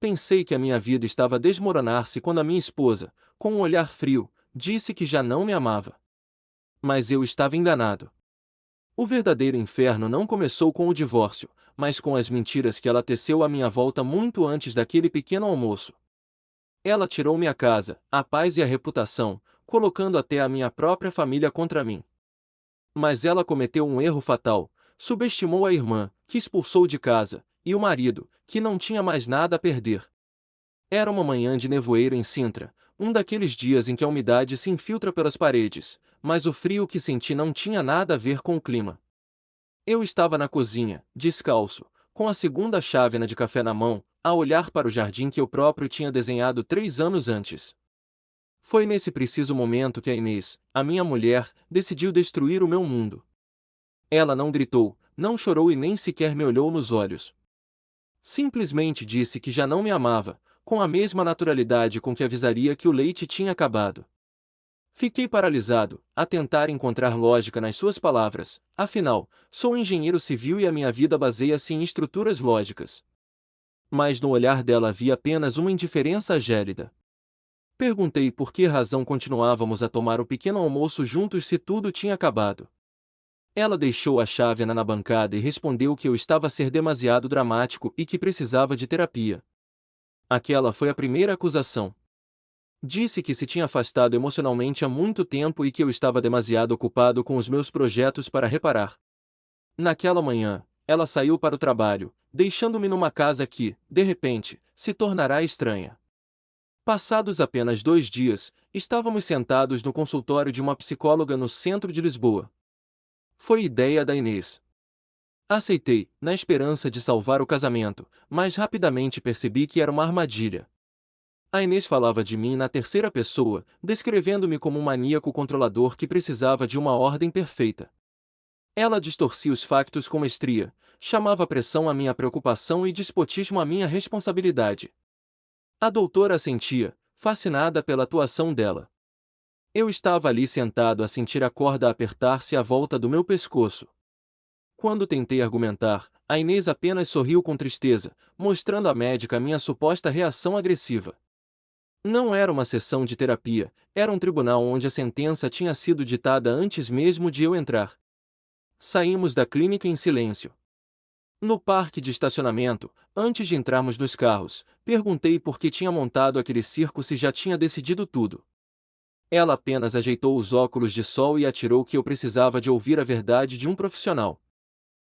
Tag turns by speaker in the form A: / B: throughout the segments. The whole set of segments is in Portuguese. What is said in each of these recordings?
A: Pensei que a minha vida estava a desmoronar-se quando a minha esposa, com um olhar frio, disse que já não me amava. Mas eu estava enganado. O verdadeiro inferno não começou com o divórcio, mas com as mentiras que ela teceu à minha volta muito antes daquele pequeno almoço. Ela tirou minha casa, a paz e a reputação, colocando até a minha própria família contra mim. Mas ela cometeu um erro fatal: subestimou a irmã, que expulsou de casa, e o marido, que não tinha mais nada a perder. Era uma manhã de nevoeiro em Sintra, um daqueles dias em que a umidade se infiltra pelas paredes, mas o frio que senti não tinha nada a ver com o clima. Eu estava na cozinha, descalço, com a segunda chávena de café na mão, a olhar para o jardim que eu próprio tinha desenhado 3 anos antes. Foi nesse preciso momento que a Inês, a minha mulher, decidiu destruir o meu mundo. Ela não gritou, não chorou e nem sequer me olhou nos olhos. Simplesmente disse que já não me amava, com a mesma naturalidade com que avisaria que o leite tinha acabado. Fiquei paralisado, a tentar encontrar lógica nas suas palavras, afinal, sou engenheiro civil e a minha vida baseia-se em estruturas lógicas. Mas no olhar dela havia apenas uma indiferença gélida. Perguntei por que razão continuávamos a tomar o pequeno almoço juntos se tudo tinha acabado. Ela deixou a chávena na bancada e respondeu que eu estava a ser demasiado dramático e que precisava de terapia. Aquela foi a primeira acusação. Disse que se tinha afastado emocionalmente há muito tempo e que eu estava demasiado ocupado com os meus projetos para reparar. Naquela manhã, ela saiu para o trabalho, deixando-me numa casa que, de repente, se tornará estranha. Passados apenas 2 dias, estávamos sentados no consultório de uma psicóloga no centro de Lisboa. Foi ideia da Inês. Aceitei, na esperança de salvar o casamento, mas rapidamente percebi que era uma armadilha. A Inês falava de mim na terceira pessoa, descrevendo-me como um maníaco controlador que precisava de uma ordem perfeita. Ela distorcia os factos com mestria, chamava pressão a minha preocupação e despotismo a minha responsabilidade. A doutora assentia, fascinada pela atuação dela. Eu estava ali sentado a sentir a corda apertar-se à volta do meu pescoço. Quando tentei argumentar, a Inês apenas sorriu com tristeza, mostrando à médica minha suposta reação agressiva. Não era uma sessão de terapia, era um tribunal onde a sentença tinha sido ditada antes mesmo de eu entrar. Saímos da clínica em silêncio. No parque de estacionamento, antes de entrarmos nos carros, perguntei por que tinha montado aquele circo se já tinha decidido tudo. Ela apenas ajeitou os óculos de sol e atirou que eu precisava de ouvir a verdade de um profissional.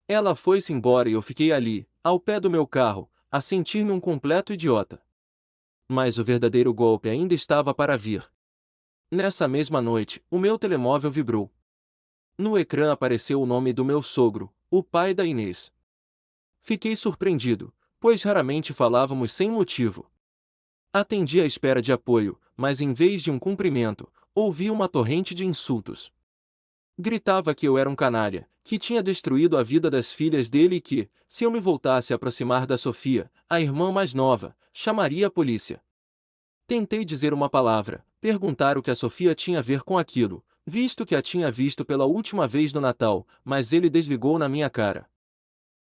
A: Ela foi-se embora e eu fiquei ali, ao pé do meu carro, a sentir-me um completo idiota. Mas o verdadeiro golpe ainda estava para vir. Nessa mesma noite, o meu telemóvel vibrou. No ecrã apareceu o nome do meu sogro, o pai da Inês. Fiquei surpreendido, pois raramente falávamos sem motivo. Atendi à espera de apoio, mas em vez de um cumprimento, ouvi uma torrente de insultos. Gritava que eu era um canalha, que tinha destruído a vida das filhas dele e que, se eu me voltasse a aproximar da Sofia, a irmã mais nova, chamaria a polícia. Tentei dizer uma palavra, perguntar o que a Sofia tinha a ver com aquilo, visto que a tinha visto pela última vez no Natal, mas ele desligou na minha cara.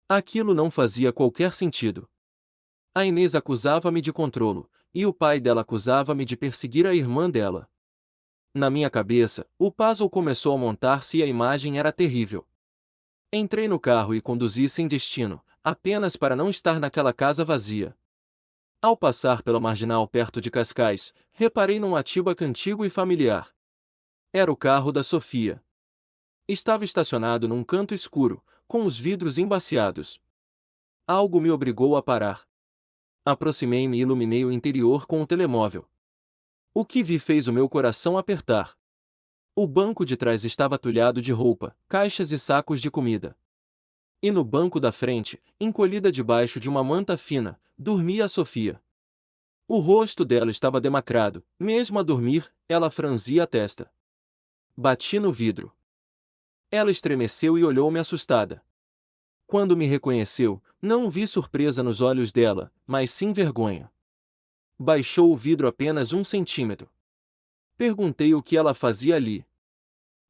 A: Aquilo não fazia qualquer sentido. A Inês acusava-me de controlo, e o pai dela acusava-me de perseguir a irmã dela. Na minha cabeça, o puzzle começou a montar-se e a imagem era terrível. Entrei no carro e conduzi sem destino, apenas para não estar naquela casa vazia. Ao passar pela marginal perto de Cascais, reparei num Atibac antigo e familiar. Era o carro da Sofia. Estava estacionado num canto escuro, com os vidros embaciados. Algo me obrigou a parar. Aproximei-me e iluminei o interior com o telemóvel. O que vi fez o meu coração apertar. O banco de trás estava atulhado de roupa, caixas e sacos de comida. E no banco da frente, encolhida debaixo de uma manta fina, dormia a Sofia. O rosto dela estava demacrado, mesmo a dormir, ela franzia a testa. Bati no vidro. Ela estremeceu e olhou-me assustada. Quando me reconheceu, não vi surpresa nos olhos dela, mas sim vergonha. Baixou o vidro apenas 1 centímetro. Perguntei o que ela fazia ali.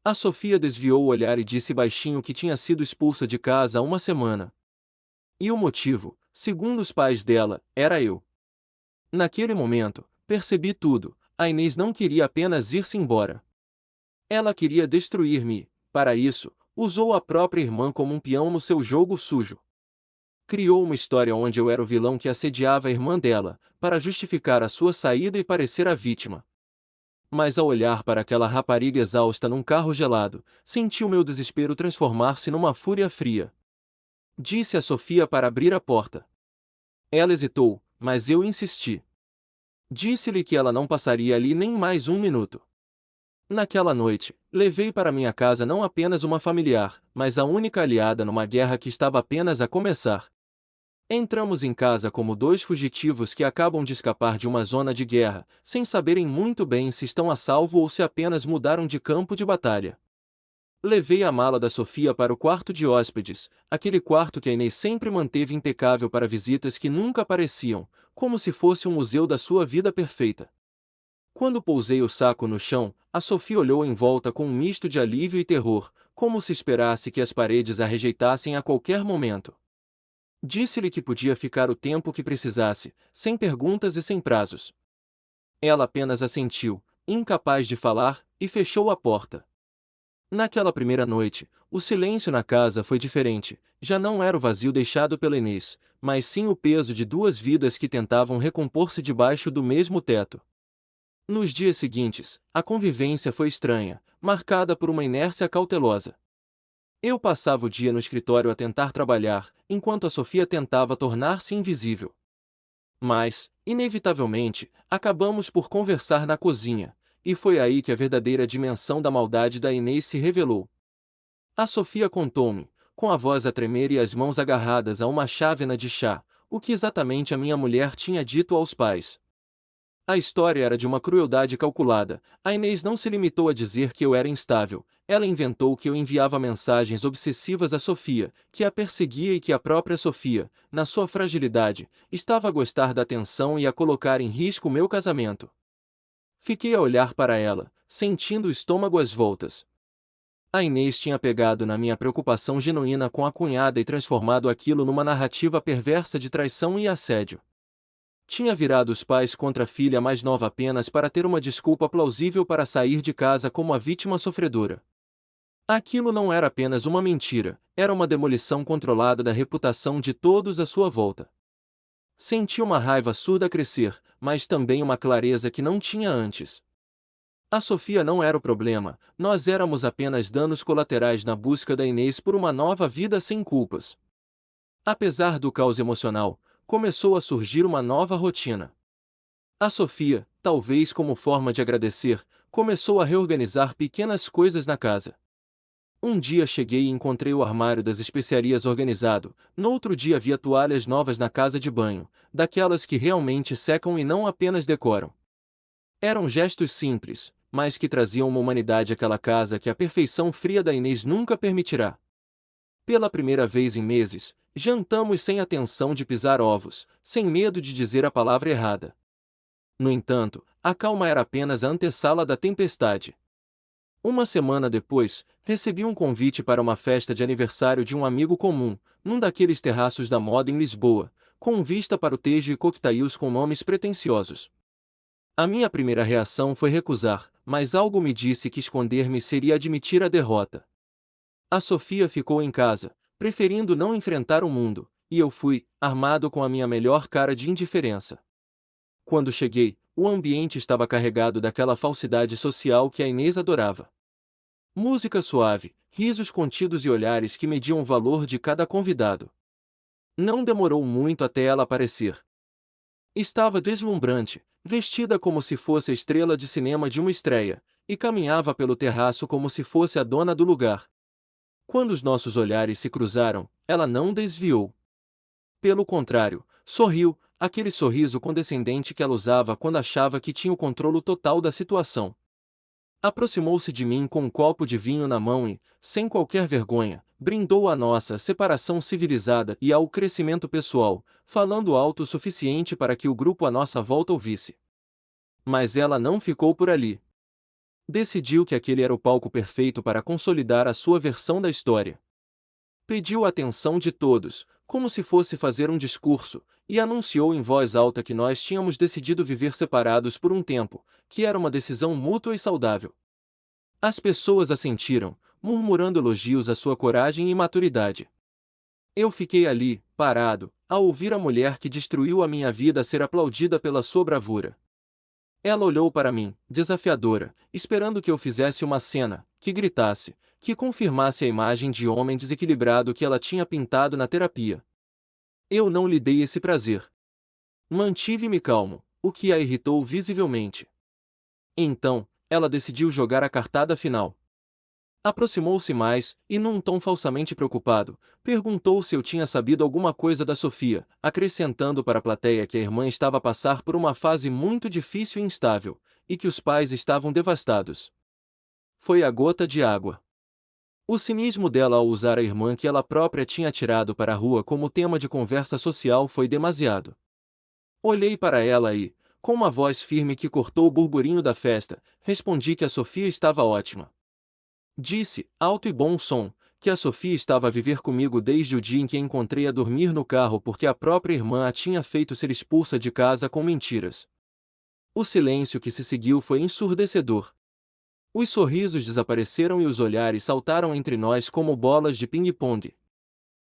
A: A Sofia desviou o olhar e disse baixinho que tinha sido expulsa de casa há uma semana. E o motivo, segundo os pais dela, era eu. Naquele momento, percebi tudo. A Inês não queria apenas ir-se embora. Ela queria destruir-me e, para isso, usou a própria irmã como um peão no seu jogo sujo. Criou uma história onde eu era o vilão que assediava a irmã dela, para justificar a sua saída e parecer a vítima. Mas ao olhar para aquela rapariga exausta num carro gelado, senti o meu desespero transformar-se numa fúria fria. Disse a Sofia para abrir a porta. Ela hesitou, mas eu insisti. Disse-lhe que ela não passaria ali nem mais um minuto. Naquela noite, levei para minha casa não apenas uma familiar, mas a única aliada numa guerra que estava apenas a começar. Entramos em casa como dois fugitivos que acabam de escapar de uma zona de guerra, sem saberem muito bem se estão a salvo ou se apenas mudaram de campo de batalha. Levei a mala da Sofia para o quarto de hóspedes, aquele quarto que a Inês sempre manteve impecável para visitas que nunca apareciam, como se fosse um museu da sua vida perfeita. Quando pousei o saco no chão, a Sofia olhou em volta com um misto de alívio e terror, como se esperasse que as paredes a rejeitassem a qualquer momento. Disse-lhe que podia ficar o tempo que precisasse, sem perguntas e sem prazos. Ela apenas assentiu, incapaz de falar, e fechou a porta. Naquela primeira noite, o silêncio na casa foi diferente, já não era o vazio deixado pela Inês, mas sim o peso de duas vidas que tentavam recompor-se debaixo do mesmo teto. Nos dias seguintes, a convivência foi estranha, marcada por uma inércia cautelosa. Eu passava o dia no escritório a tentar trabalhar, enquanto a Sofia tentava tornar-se invisível. Mas, inevitavelmente, acabamos por conversar na cozinha, e foi aí que a verdadeira dimensão da maldade da Inês se revelou. A Sofia contou-me, com a voz a tremer e as mãos agarradas a uma chávena de chá, o que exatamente a minha mulher tinha dito aos pais. A história era de uma crueldade calculada. A Inês não se limitou a dizer que eu era instável, ela inventou que eu enviava mensagens obsessivas a Sofia, que a perseguia e que a própria Sofia, na sua fragilidade, estava a gostar da atenção e a colocar em risco meu casamento. Fiquei a olhar para ela, sentindo o estômago às voltas. A Inês tinha pegado na minha preocupação genuína com a cunhada e transformado aquilo numa narrativa perversa de traição e assédio. Tinha virado os pais contra a filha mais nova apenas para ter uma desculpa plausível para sair de casa como a vítima sofredora. Aquilo não era apenas uma mentira, era uma demolição controlada da reputação de todos à sua volta. Senti uma raiva surda crescer, mas também uma clareza que não tinha antes. A Sofia não era o problema, nós éramos apenas danos colaterais na busca da Inês por uma nova vida sem culpas. Apesar do caos emocional, começou a surgir uma nova rotina. A Sofia, talvez como forma de agradecer, começou a reorganizar pequenas coisas na casa. Um dia cheguei e encontrei o armário das especiarias organizado, no outro dia havia toalhas novas na casa de banho, daquelas que realmente secam e não apenas decoram. Eram gestos simples, mas que traziam uma humanidade àquela casa que a perfeição fria da Inês nunca permitirá. Pela primeira vez em meses, jantamos sem a tensão de pisar ovos, sem medo de dizer a palavra errada. No entanto, a calma era apenas a antessala da tempestade. Uma semana depois, recebi um convite para uma festa de aniversário de um amigo comum, num daqueles terraços da moda em Lisboa, com vista para o Tejo e coquetéis com nomes pretensiosos. A minha primeira reação foi recusar, mas algo me disse que esconder-me seria admitir a derrota. A Sofia ficou em casa, preferindo não enfrentar o mundo, e eu fui, armado com a minha melhor cara de indiferença. Quando cheguei, o ambiente estava carregado daquela falsidade social que a Inês adorava. Música suave, risos contidos e olhares que mediam o valor de cada convidado. Não demorou muito até ela aparecer. Estava deslumbrante, vestida como se fosse a estrela de cinema de uma estreia, e caminhava pelo terraço como se fosse a dona do lugar. Quando os nossos olhares se cruzaram, ela não desviou. Pelo contrário, sorriu, aquele sorriso condescendente que ela usava quando achava que tinha o controle total da situação. Aproximou-se de mim com um copo de vinho na mão e, sem qualquer vergonha, brindou à nossa separação civilizada e ao crescimento pessoal, falando alto o suficiente para que o grupo à nossa volta ouvisse. Mas ela não ficou por ali. Decidiu que aquele era o palco perfeito para consolidar a sua versão da história. Pediu a atenção de todos, como se fosse fazer um discurso, e anunciou em voz alta que nós tínhamos decidido viver separados por um tempo, que era uma decisão mútua e saudável. As pessoas assentiram, murmurando elogios à sua coragem e maturidade. Eu fiquei ali, parado, a ouvir a mulher que destruiu a minha vida ser aplaudida pela sua bravura. Ela olhou para mim, desafiadora, esperando que eu fizesse uma cena, que gritasse, que confirmasse a imagem de homem desequilibrado que ela tinha pintado na terapia. Eu não lhe dei esse prazer. Mantive-me calmo, o que a irritou visivelmente. Então, ela decidiu jogar a cartada final. Aproximou-se mais, e num tom falsamente preocupado, perguntou se eu tinha sabido alguma coisa da Sofia, acrescentando para a plateia que a irmã estava a passar por uma fase muito difícil e instável, e que os pais estavam devastados. Foi a gota de água. O cinismo dela ao usar a irmã que ela própria tinha tirado para a rua como tema de conversa social foi demasiado. Olhei para ela e, com uma voz firme que cortou o burburinho da festa, respondi que a Sofia estava ótima. Disse, alto e bom som, que a Sofia estava a viver comigo desde o dia em que a encontrei a dormir no carro porque a própria irmã a tinha feito ser expulsa de casa com mentiras. O silêncio que se seguiu foi ensurdecedor. Os sorrisos desapareceram e os olhares saltaram entre nós como bolas de ping-pong.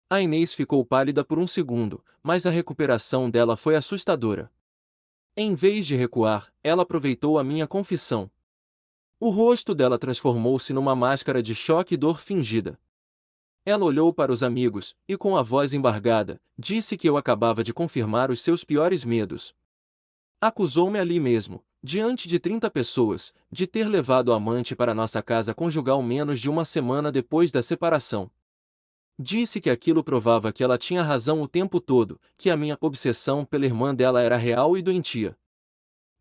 A: A Inês ficou pálida por um segundo, mas a recuperação dela foi assustadora. Em vez de recuar, ela aproveitou a minha confissão. O rosto dela transformou-se numa máscara de choque e dor fingida. Ela olhou para os amigos, e com a voz embargada, disse que eu acabava de confirmar os seus piores medos. Acusou-me ali mesmo, diante de 30 pessoas, de ter levado a amante para nossa casa conjugal menos de uma semana depois da separação. Disse que aquilo provava que ela tinha razão o tempo todo, que a minha obsessão pela irmã dela era real e doentia.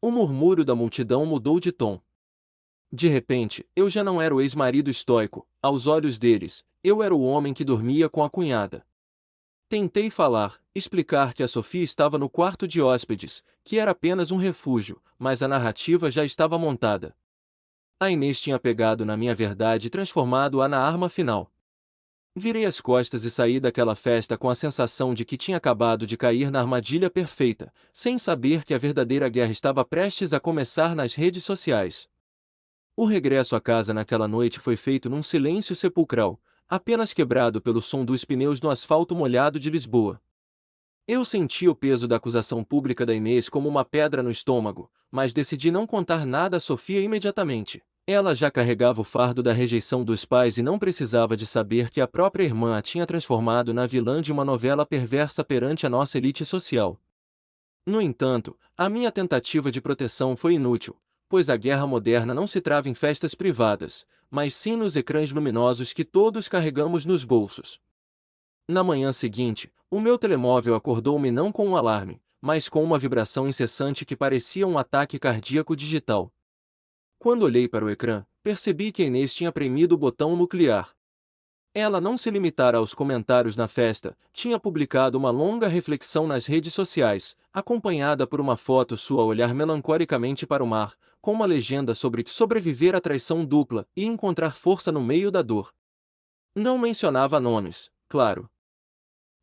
A: O murmúrio da multidão mudou de tom. De repente, eu já não era o ex-marido estoico, aos olhos deles, eu era o homem que dormia com a cunhada. Tentei falar, explicar que a Sofia estava no quarto de hóspedes, que era apenas um refúgio, mas a narrativa já estava montada. A Inês tinha pegado na minha verdade e transformado-a na arma final. Virei as costas e saí daquela festa com a sensação de que tinha acabado de cair na armadilha perfeita, sem saber que a verdadeira guerra estava prestes a começar nas redes sociais. O regresso à casa naquela noite foi feito num silêncio sepulcral, apenas quebrado pelo som dos pneus no asfalto molhado de Lisboa. Eu senti o peso da acusação pública da Inês como uma pedra no estômago, mas decidi não contar nada a Sofia imediatamente. Ela já carregava o fardo da rejeição dos pais e não precisava de saber que a própria irmã a tinha transformado na vilã de uma novela perversa perante a nossa elite social. No entanto, a minha tentativa de proteção foi inútil, pois a guerra moderna não se trava em festas privadas, mas sim nos ecrãs luminosos que todos carregamos nos bolsos. Na manhã seguinte, o meu telemóvel acordou-me não com um alarme, mas com uma vibração incessante que parecia um ataque cardíaco digital. Quando olhei para o ecrã, percebi que a Inês tinha premido o botão nuclear. Ela não se limitara aos comentários na festa, tinha publicado uma longa reflexão nas redes sociais, acompanhada por uma foto sua a olhar melancolicamente para o mar, com uma legenda sobre sobreviver à traição dupla e encontrar força no meio da dor. Não mencionava nomes, claro.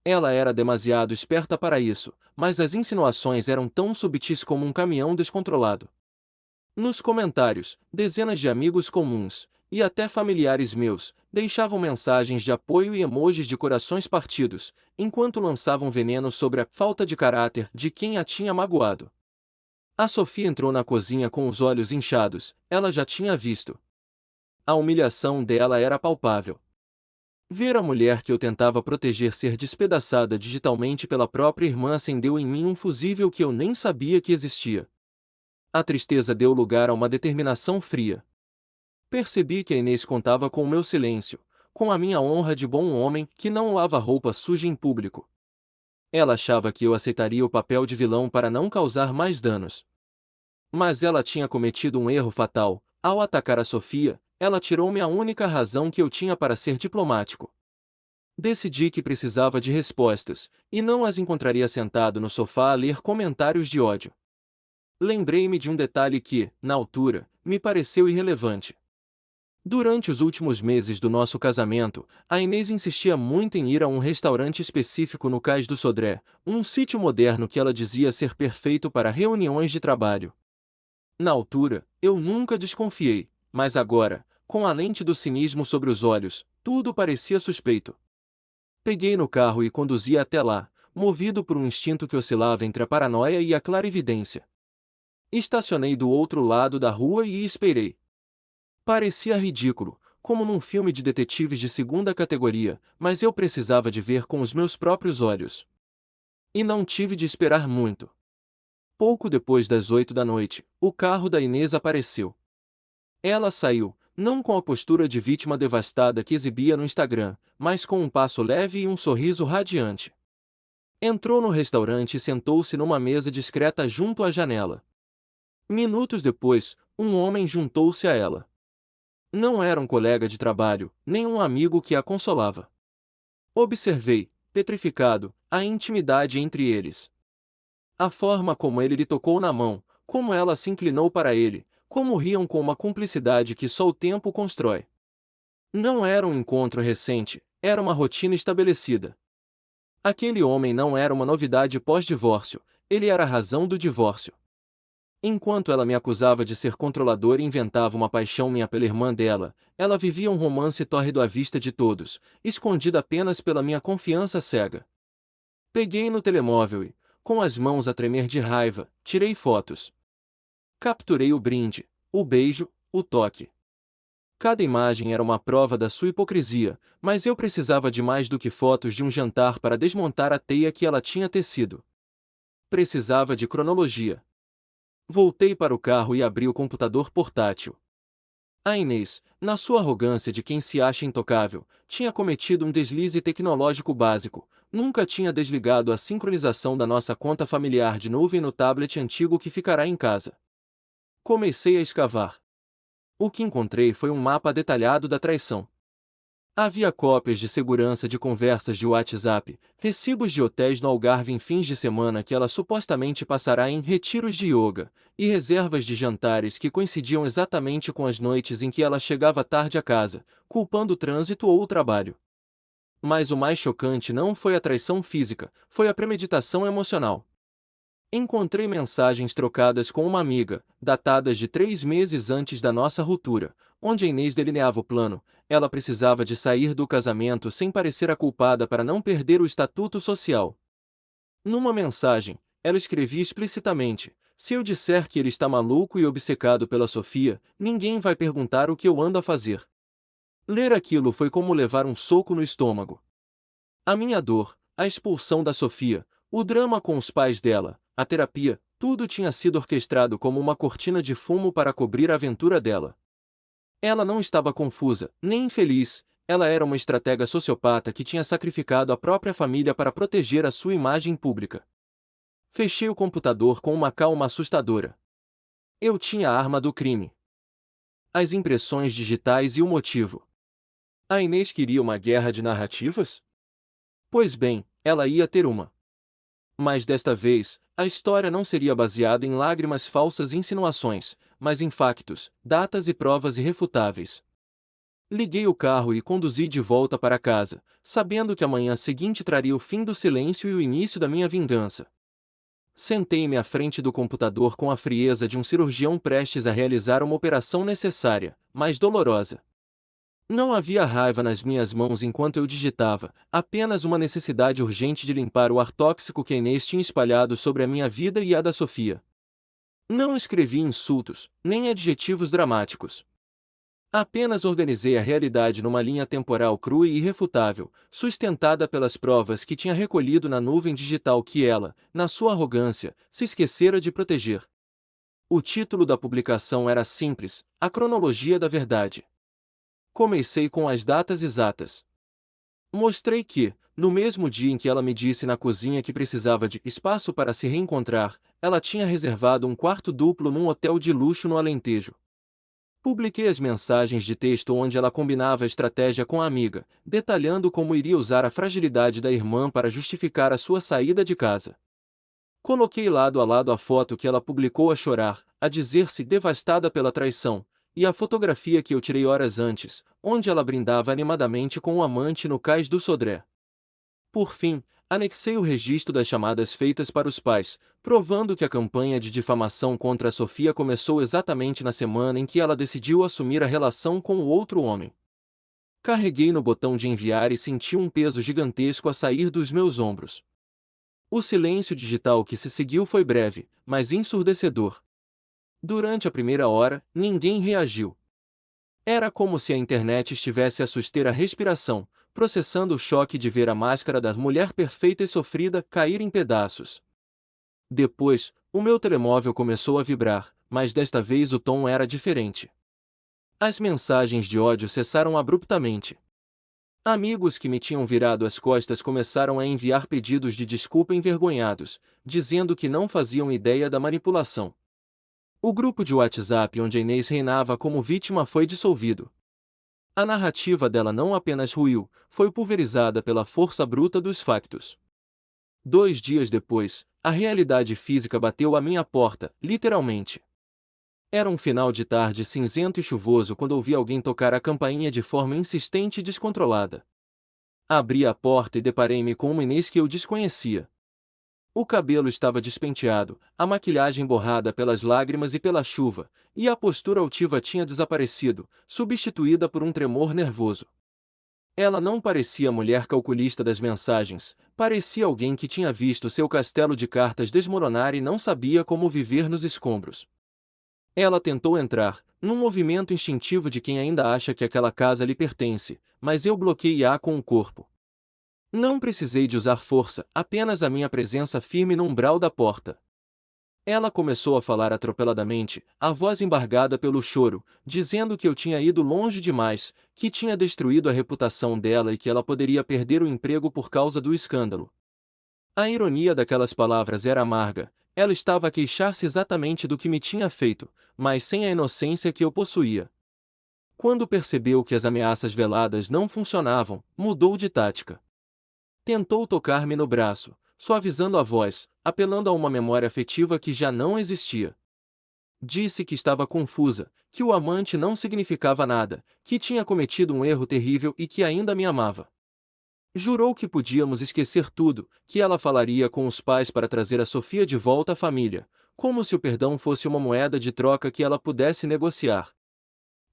A: Ela era demasiado esperta para isso, mas as insinuações eram tão subtis como um caminhão descontrolado. Nos comentários, dezenas de amigos comuns, e até familiares meus, deixavam mensagens de apoio e emojis de corações partidos, enquanto lançavam veneno sobre a falta de caráter de quem a tinha magoado. A Sofia entrou na cozinha com os olhos inchados, ela já tinha visto. A humilhação dela era palpável. Ver a mulher que eu tentava proteger ser despedaçada digitalmente pela própria irmã acendeu em mim um fusível que eu nem sabia que existia. A tristeza deu lugar a uma determinação fria. Percebi que a Inês contava com o meu silêncio, com a minha honra de bom homem que não lava roupa suja em público. Ela achava que eu aceitaria o papel de vilão para não causar mais danos. Mas ela tinha cometido um erro fatal. Ao atacar a Sofia, ela tirou-me a única razão que eu tinha para ser diplomático. Decidi que precisava de respostas, e não as encontraria sentado no sofá a ler comentários de ódio. Lembrei-me de um detalhe que, na altura, me pareceu irrelevante. Durante os últimos meses do nosso casamento, a Inês insistia muito em ir a um restaurante específico no Cais do Sodré, um sítio moderno que ela dizia ser perfeito para reuniões de trabalho. Na altura, eu nunca desconfiei, mas agora, com a lente do cinismo sobre os olhos, tudo parecia suspeito. Peguei no carro e conduzi até lá, movido por um instinto que oscilava entre a paranoia e a clarividência. Estacionei do outro lado da rua e esperei. Parecia ridículo, como num filme de detetives de segunda categoria, mas eu precisava de ver com os meus próprios olhos. E não tive de esperar muito. Pouco depois das 8 da noite, o carro da Inês apareceu. Ela saiu, não com a postura de vítima devastada que exibia no Instagram, mas com um passo leve e um sorriso radiante. Entrou no restaurante e sentou-se numa mesa discreta junto à janela. Minutos depois, um homem juntou-se a ela. Não era um colega de trabalho, nem um amigo que a consolava. Observei, petrificado, a intimidade entre eles. A forma como ele lhe tocou na mão, como ela se inclinou para ele, como riam com uma cumplicidade que só o tempo constrói. Não era um encontro recente, era uma rotina estabelecida. Aquele homem não era uma novidade pós-divórcio, ele era a razão do divórcio. Enquanto ela me acusava de ser controlador e inventava uma paixão minha pela irmã dela, ela vivia um romance tórrido à vista de todos, escondida apenas pela minha confiança cega. Peguei no telemóvel e, com as mãos a tremer de raiva, tirei fotos. Capturei o brinde, o beijo, o toque. Cada imagem era uma prova da sua hipocrisia, mas eu precisava de mais do que fotos de um jantar para desmontar a teia que ela tinha tecido. Precisava de cronologia. Voltei para o carro e abri o computador portátil. A Inês, na sua arrogância de quem se acha intocável, tinha cometido um deslize tecnológico básico, nunca tinha desligado a sincronização da nossa conta familiar de nuvem no tablet antigo que ficará em casa. Comecei a escavar. O que encontrei foi um mapa detalhado da traição. Havia cópias de segurança de conversas de WhatsApp, recibos de hotéis no Algarve em fins de semana que ela supostamente passará em retiros de yoga, e reservas de jantares que coincidiam exatamente com as noites em que ela chegava tarde a casa, culpando o trânsito ou o trabalho. Mas o mais chocante não foi a traição física, foi a premeditação emocional. Encontrei mensagens trocadas com uma amiga, datadas de 3 meses antes da nossa ruptura, onde a Inês delineava o plano. Ela precisava de sair do casamento sem parecer a culpada para não perder o estatuto social. Numa mensagem, ela escrevia explicitamente: se eu disser que ele está maluco e obcecado pela Sofia, ninguém vai perguntar o que eu ando a fazer. Ler aquilo foi como levar um soco no estômago. A minha dor, a expulsão da Sofia, o drama com os pais dela, a terapia, tudo tinha sido orquestrado como uma cortina de fumo para cobrir a aventura dela. Ela não estava confusa, nem infeliz, ela era uma estratega sociopata que tinha sacrificado a própria família para proteger a sua imagem pública. Fechei o computador com uma calma assustadora. Eu tinha a arma do crime. As impressões digitais e o motivo. A Inês queria uma guerra de narrativas? Pois bem, ela ia ter uma. Mas desta vez, a história não seria baseada em lágrimas falsas e insinuações, mas em factos, datas e provas irrefutáveis. Liguei o carro e conduzi de volta para casa, sabendo que a manhã seguinte traria o fim do silêncio e o início da minha vingança. Sentei-me à frente do computador com a frieza de um cirurgião prestes a realizar uma operação necessária, mas dolorosa. Não havia raiva nas minhas mãos enquanto eu digitava, apenas uma necessidade urgente de limpar o ar tóxico que a Inês tinha espalhado sobre a minha vida e a da Sofia. Não escrevi insultos, nem adjetivos dramáticos. Apenas organizei a realidade numa linha temporal crua e irrefutável, sustentada pelas provas que tinha recolhido na nuvem digital que ela, na sua arrogância, se esquecera de proteger. O título da publicação era simples: A Cronologia da Verdade. Comecei com as datas exatas. Mostrei que, no mesmo dia em que ela me disse na cozinha que precisava de espaço para se reencontrar, ela tinha reservado um quarto duplo num hotel de luxo no Alentejo. Publiquei as mensagens de texto onde ela combinava a estratégia com a amiga, detalhando como iria usar a fragilidade da irmã para justificar a sua saída de casa. Coloquei lado a lado a foto que ela publicou a chorar, a dizer-se devastada pela traição, e a fotografia que eu tirei horas antes, onde ela brindava animadamente com o amante no cais do Sodré. Por fim, anexei o registro das chamadas feitas para os pais, provando que a campanha de difamação contra a Sofia começou exatamente na semana em que ela decidiu assumir a relação com o outro homem. Carreguei no botão de enviar e senti um peso gigantesco a sair dos meus ombros. O silêncio digital que se seguiu foi breve, mas ensurdecedor. Durante a primeira hora, ninguém reagiu. Era como se a internet estivesse a suster a respiração, processando o choque de ver a máscara da mulher perfeita e sofrida cair em pedaços. Depois, o meu telemóvel começou a vibrar, mas desta vez o tom era diferente. As mensagens de ódio cessaram abruptamente. Amigos que me tinham virado as costas começaram a enviar pedidos de desculpa envergonhados, dizendo que não faziam ideia da manipulação. O grupo de WhatsApp onde a Inês reinava como vítima foi dissolvido. A narrativa dela não apenas ruiu, foi pulverizada pela força bruta dos factos. 2 dias depois, a realidade física bateu à minha porta, literalmente. Era um final de tarde cinzento e chuvoso quando ouvi alguém tocar a campainha de forma insistente e descontrolada. Abri a porta e deparei-me com uma Inês que eu desconhecia. O cabelo estava despenteado, a maquilhagem borrada pelas lágrimas e pela chuva, e a postura altiva tinha desaparecido, substituída por um tremor nervoso. Ela não parecia a mulher calculista das mensagens, parecia alguém que tinha visto seu castelo de cartas desmoronar e não sabia como viver nos escombros. Ela tentou entrar, num movimento instintivo de quem ainda acha que aquela casa lhe pertence, mas eu bloqueei-a com o corpo. Não precisei de usar força, apenas a minha presença firme no umbral da porta. Ela começou a falar atropeladamente, a voz embargada pelo choro, dizendo que eu tinha ido longe demais, que tinha destruído a reputação dela e que ela poderia perder o emprego por causa do escândalo. A ironia daquelas palavras era amarga. Ela estava a queixar-se exatamente do que me tinha feito, mas sem a inocência que eu possuía. Quando percebeu que as ameaças veladas não funcionavam, mudou de tática. Tentou tocar-me no braço, suavizando a voz, apelando a uma memória afetiva que já não existia. Disse que estava confusa, que o amante não significava nada, que tinha cometido um erro terrível e que ainda me amava. Jurou que podíamos esquecer tudo, que ela falaria com os pais para trazer a Sofia de volta à família, como se o perdão fosse uma moeda de troca que ela pudesse negociar.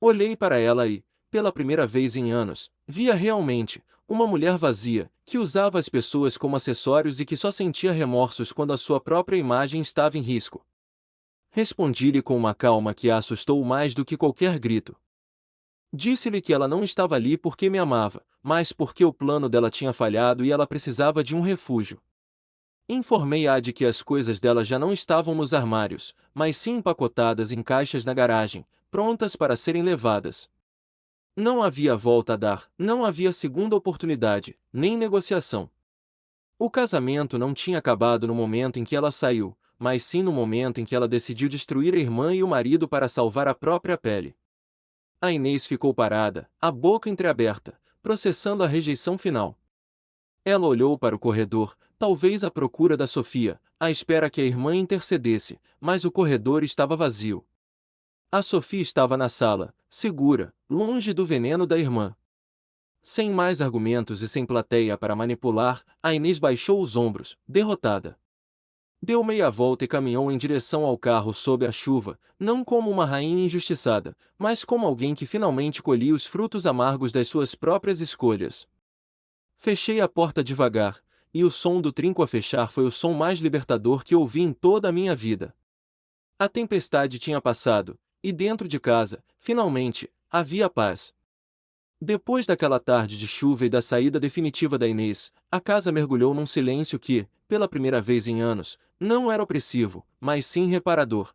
A: Olhei para ela e, pela primeira vez em anos, via realmente uma mulher vazia, que usava as pessoas como acessórios e que só sentia remorsos quando a sua própria imagem estava em risco. Respondi-lhe com uma calma que a assustou mais do que qualquer grito. Disse-lhe que ela não estava ali porque me amava, mas porque o plano dela tinha falhado e ela precisava de um refúgio. Informei-a de que as coisas dela já não estavam nos armários, mas sim empacotadas em caixas na garagem, prontas para serem levadas. Não havia volta a dar, não havia segunda oportunidade, nem negociação. O casamento não tinha acabado no momento em que ela saiu, mas sim no momento em que ela decidiu destruir a irmã e o marido para salvar a própria pele. A Inês ficou parada, a boca entreaberta, processando a rejeição final. Ela olhou para o corredor, talvez à procura da Sofia, à espera que a irmã intercedesse, mas o corredor estava vazio. A Sofia estava na sala, segura, longe do veneno da irmã. Sem mais argumentos e sem plateia para manipular, a Inês baixou os ombros, derrotada. Deu meia volta e caminhou em direção ao carro sob a chuva, não como uma rainha injustiçada, mas como alguém que finalmente colhia os frutos amargos das suas próprias escolhas. Fechei a porta devagar, e o som do trinco a fechar foi o som mais libertador que ouvi em toda a minha vida. A tempestade tinha passado, e dentro de casa, finalmente, havia paz. Depois daquela tarde de chuva e da saída definitiva da Inês, a casa mergulhou num silêncio que, pela primeira vez em anos, não era opressivo, mas sim reparador.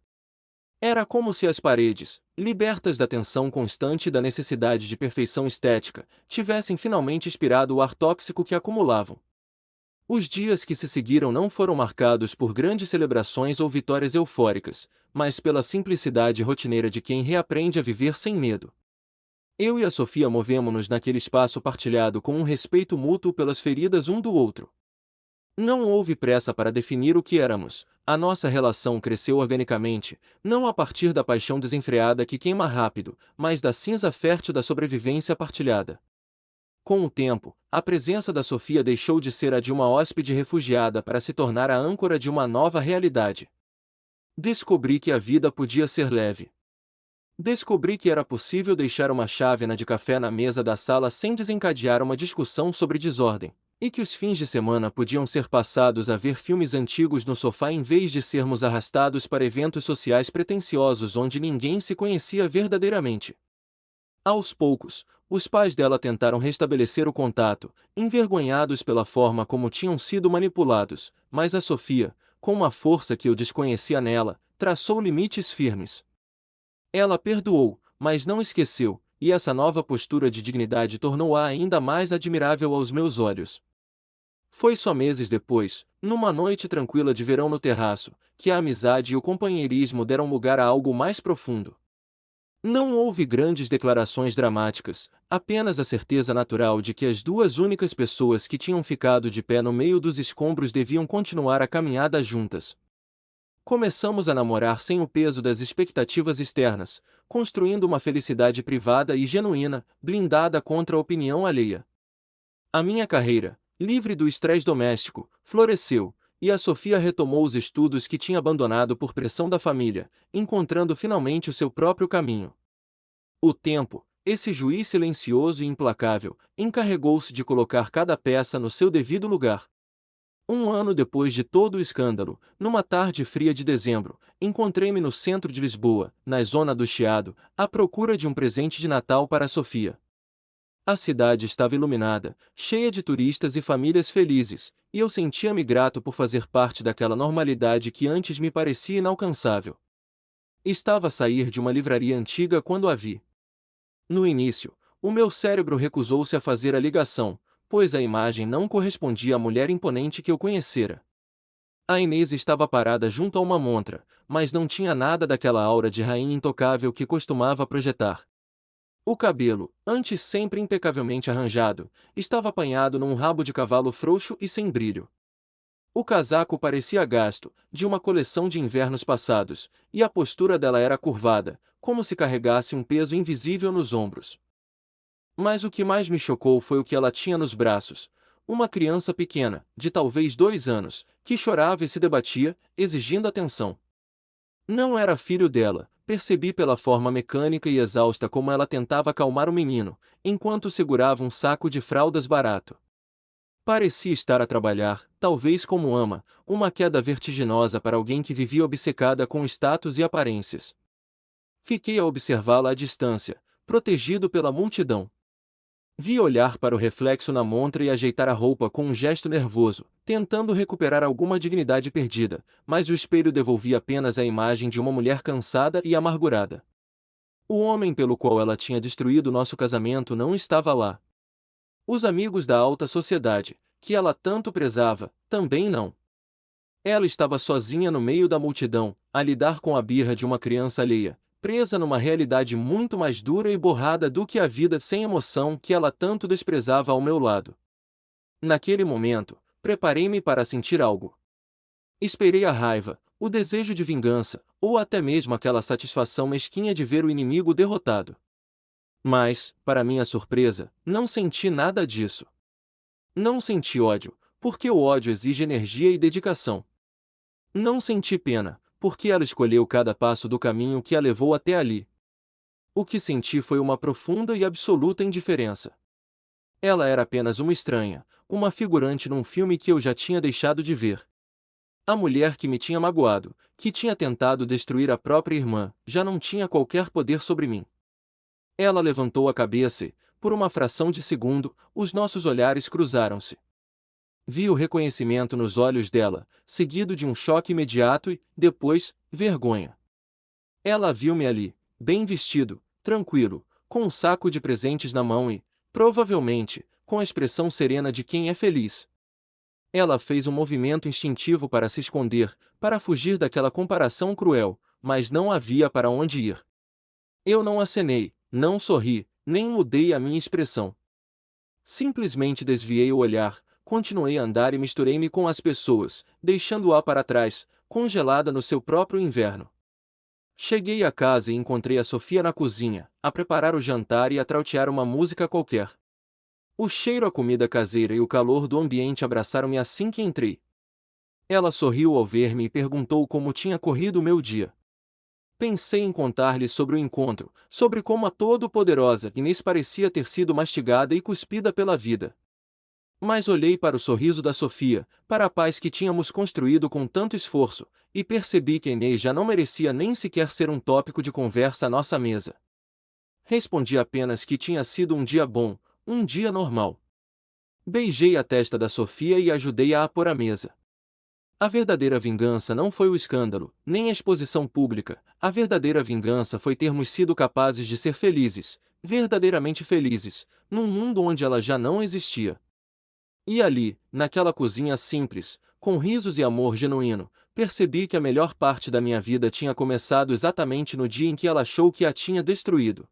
A: Era como se as paredes, libertas da tensão constante e da necessidade de perfeição estética, tivessem finalmente expirado o ar tóxico que acumulavam. Os dias que se seguiram não foram marcados por grandes celebrações ou vitórias eufóricas, mas pela simplicidade rotineira de quem reaprende a viver sem medo. Eu e a Sofia movemo-nos naquele espaço partilhado com um respeito mútuo pelas feridas um do outro. Não houve pressa para definir o que éramos. A nossa relação cresceu organicamente, não a partir da paixão desenfreada que queima rápido, mas da cinza fértil da sobrevivência partilhada. Com o tempo, a presença da Sofia deixou de ser a de uma hóspede refugiada para se tornar a âncora de uma nova realidade. Descobri que a vida podia ser leve. Descobri que era possível deixar uma chávena de café na mesa da sala sem desencadear uma discussão sobre desordem, e que os fins de semana podiam ser passados a ver filmes antigos no sofá em vez de sermos arrastados para eventos sociais pretensiosos onde ninguém se conhecia verdadeiramente. Aos poucos, os pais dela tentaram restabelecer o contato, envergonhados pela forma como tinham sido manipulados, mas a Sofia, com uma força que eu desconhecia nela, traçou limites firmes. Ela perdoou, mas não esqueceu, e essa nova postura de dignidade tornou-a ainda mais admirável aos meus olhos. Foi só meses depois, numa noite tranquila de verão no terraço, que a amizade e o companheirismo deram lugar a algo mais profundo. Não houve grandes declarações dramáticas, apenas a certeza natural de que as duas únicas pessoas que tinham ficado de pé no meio dos escombros deviam continuar a caminhada juntas. Começamos a namorar sem o peso das expectativas externas, construindo uma felicidade privada e genuína, blindada contra a opinião alheia. A minha carreira, livre do estresse doméstico, floresceu, e a Sofia retomou os estudos que tinha abandonado por pressão da família, encontrando finalmente o seu próprio caminho. O tempo, esse juiz silencioso e implacável, encarregou-se de colocar cada peça no seu devido lugar. Um ano depois de todo o escândalo, numa tarde fria de dezembro, encontrei-me no centro de Lisboa, na zona do Chiado, à procura de um presente de Natal para a Sofia. A cidade estava iluminada, cheia de turistas e famílias felizes, e eu sentia-me grato por fazer parte daquela normalidade que antes me parecia inalcançável. Estava a sair de uma livraria antiga quando a vi. No início, o meu cérebro recusou-se a fazer a ligação, pois a imagem não correspondia à mulher imponente que eu conhecera. A Inês estava parada junto a uma montra, mas não tinha nada daquela aura de rainha intocável que costumava projetar. O cabelo, antes sempre impecavelmente arranjado, estava apanhado num rabo de cavalo frouxo e sem brilho. O casaco parecia gasto, de uma coleção de invernos passados, e a postura dela era curvada, como se carregasse um peso invisível nos ombros. Mas o que mais me chocou foi o que ela tinha nos braços. Uma criança pequena, de talvez 2 anos, que chorava e se debatia, exigindo atenção. Não era filho dela, percebi pela forma mecânica e exausta como ela tentava acalmar o menino, enquanto segurava um saco de fraldas barato. Parecia estar a trabalhar, talvez como ama, uma queda vertiginosa para alguém que vivia obcecada com status e aparências. Fiquei a observá-la à distância, protegido pela multidão. Vi olhar para o reflexo na montra e ajeitar a roupa com um gesto nervoso, tentando recuperar alguma dignidade perdida, mas o espelho devolvia apenas a imagem de uma mulher cansada e amargurada. O homem pelo qual ela tinha destruído nosso casamento não estava lá. Os amigos da alta sociedade, que ela tanto prezava, também não. Ela estava sozinha no meio da multidão, a lidar com a birra de uma criança alheia, presa numa realidade muito mais dura e borrada do que a vida sem emoção que ela tanto desprezava ao meu lado. Naquele momento, preparei-me para sentir algo. Esperei a raiva, o desejo de vingança, ou até mesmo aquela satisfação mesquinha de ver o inimigo derrotado. Mas, para minha surpresa, não senti nada disso. Não senti ódio, porque o ódio exige energia e dedicação. Não senti pena, porque ela escolheu cada passo do caminho que a levou até ali. O que senti foi uma profunda e absoluta indiferença. Ela era apenas uma estranha, uma figurante num filme que eu já tinha deixado de ver. A mulher que me tinha magoado, que tinha tentado destruir a própria irmã, já não tinha qualquer poder sobre mim. Ela levantou a cabeça e, por uma fração de segundo, os nossos olhares cruzaram-se. Vi o reconhecimento nos olhos dela, seguido de um choque imediato e, depois, vergonha. Ela viu-me ali, bem vestido, tranquilo, com um saco de presentes na mão e, provavelmente, com a expressão serena de quem é feliz. Ela fez um movimento instintivo para se esconder, para fugir daquela comparação cruel, mas não havia para onde ir. Eu não acenei, não sorri, nem mudei a minha expressão. Simplesmente desviei o olhar, continuei a andar e misturei-me com as pessoas, deixando-a para trás, congelada no seu próprio inverno. Cheguei a casa e encontrei a Sofia na cozinha, a preparar o jantar e a trautear uma música qualquer. O cheiro à comida caseira e o calor do ambiente abraçaram-me assim que entrei. Ela sorriu ao ver-me e perguntou como tinha corrido o meu dia. Pensei em contar-lhe sobre o encontro, sobre como a todo-poderosa Inês parecia ter sido mastigada e cuspida pela vida. Mas olhei para o sorriso da Sofia, para a paz que tínhamos construído com tanto esforço, e percebi que Inês já não merecia nem sequer ser um tópico de conversa à nossa mesa. Respondi apenas que tinha sido um dia bom, um dia normal. Beijei a testa da Sofia e ajudei-a a pôr a mesa. A verdadeira vingança não foi o escândalo, nem a exposição pública. A verdadeira vingança foi termos sido capazes de ser felizes, verdadeiramente felizes, num mundo onde ela já não existia. E ali, naquela cozinha simples, com risos e amor genuíno, percebi que a melhor parte da minha vida tinha começado exatamente no dia em que ela achou que a tinha destruído.